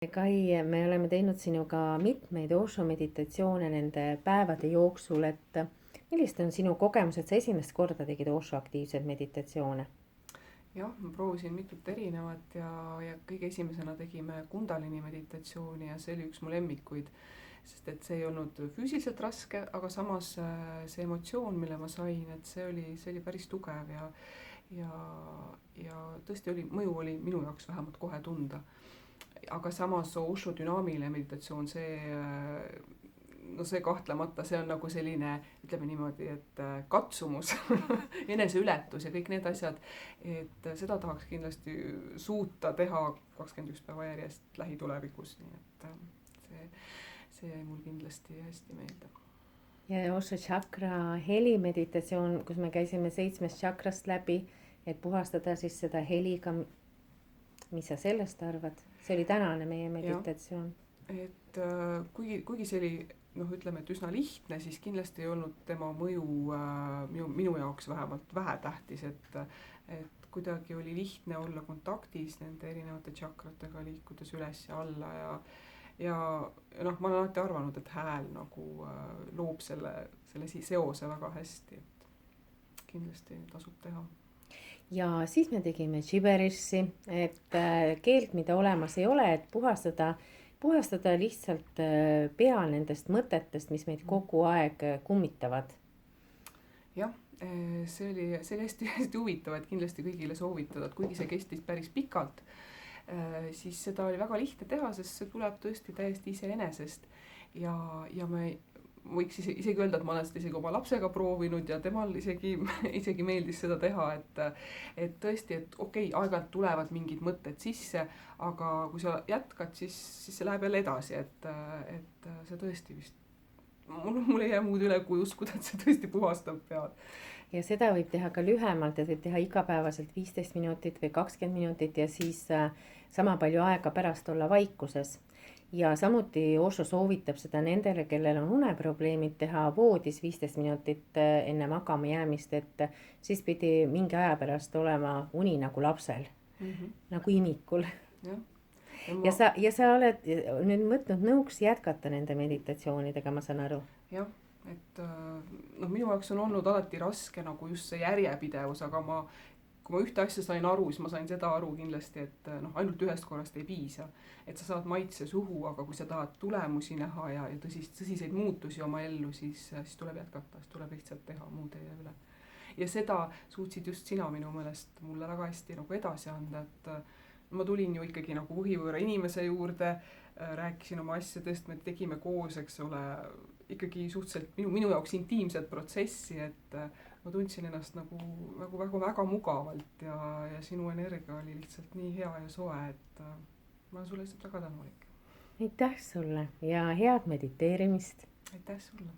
Kai, me oleme teinud sinuga mitmeid Osho meditatsioone nende päevade jooksul, et millised on sinu kogemused, sa esimest korda tegid Osho aktiivseid meditatsioone? Jah, ma proovisin mitut erinevat ja kõige esimesena tegime Kundalini meditatsiooni ja see oli üks mu lemmikuid, sest et see ei olnud füüsiliselt raske, aga samas see emotsioon, mille ma sain, et see oli päris tugev ja tõesti mõju oli minu jaoks vähemalt kohe tunda. Aga samas Osho dünaamiline meditatsioon, see kahtlemata, see on nagu selline, ütleme niimoodi, et katsumus, eneseületus ja kõik need asjad, et seda tahaks kindlasti suuta teha 21 päeva järjest lähitulevikus, nii et see jäi mul kindlasti hästi meelde. Ja Osho chakra heli meditatsioon, kus me käisime 7 chakrast läbi, et puhastada siis seda heliga. Mis sa sellest arvad? See oli tänane meie meditatsioon. Ja, et kuigi see oli, ütleme, et üsna lihtne, siis kindlasti ei olnud tema mõju minu jaoks vähemalt vähetähtis, et kuidagi oli lihtne olla kontaktis nende erinevate chakratega, liikudes üles ja alla ja ma olen alati arvanud, et hääl nagu loob selle seose väga hästi, et kindlasti tasub teha. Ja siis me tegime Giberissi, et keelt, mida olemas ei ole, et puhastada lihtsalt pea nendest mõtetest, mis meid kogu aeg kummitavad. Jah, see oli hästi huvitav, et kindlasti kõigile soovitada, et kuigi see kestis päris pikalt, siis seda oli väga lihtne teha, sest see tuleb tõesti täiesti iseenesest ja me võiks isegi öelda, et ma olen seda isegi oma lapsega proovinud ja temal isegi meeldis seda teha, et tõesti, et okei, aeg-ajalt tulevad mingid mõtted sisse, aga kui sa jätkad, siis see läheb jälle edasi, et see tõesti vist, mul ei jää muud üle, kui uskuda, et see tõesti puhastab pead. Ja seda võib teha ka lühemalt, et võib teha igapäevaselt 15 minutit või 20 minutit ja siis sama palju aega pärast olla vaikuses. Ja samuti Osho soovitab seda nendele, kellel on uneprobleemid, teha voodis 15 minutit enne magama jäämist, et siis pidi mingi aja pärast olema uni nagu lapsel, nagu imikul. Ja sa oled nüüd mõtnud nõuks jätkata nende meditatsioonidega, ma saan aru. Jah, et minu jaoks on olnud alati raske nagu just see järjepidevus, aga kui ma ühte asja sain aru, siis ma sain seda aru kindlasti, et ainult ühest korrast ei piisa. Et sa saad maitse suhu, aga kui sa tahad tulemusi näha ja tõsiseid muutusi oma ellu, siis tuleb jätkata, siis tuleb lihtsalt teha, muud ei jää üle. Ja seda suutsid just sina minu meelest mulle väga hästi nagu edasi anda, et ma tulin ju ikkagi nagu põhivõõra inimese juurde, rääkisin oma asjadest, me tegime koos, eks ole, ikkagi suhteliselt minu jaoks intiimset protsessi, et ma tundsin ennast nagu väga mugavalt ja sinu energia oli lihtsalt nii hea ja soe, et ma olen sulle lihtsalt väga tänulik. Aitäh sulle ja head mediteerimist. Aitäh sulle.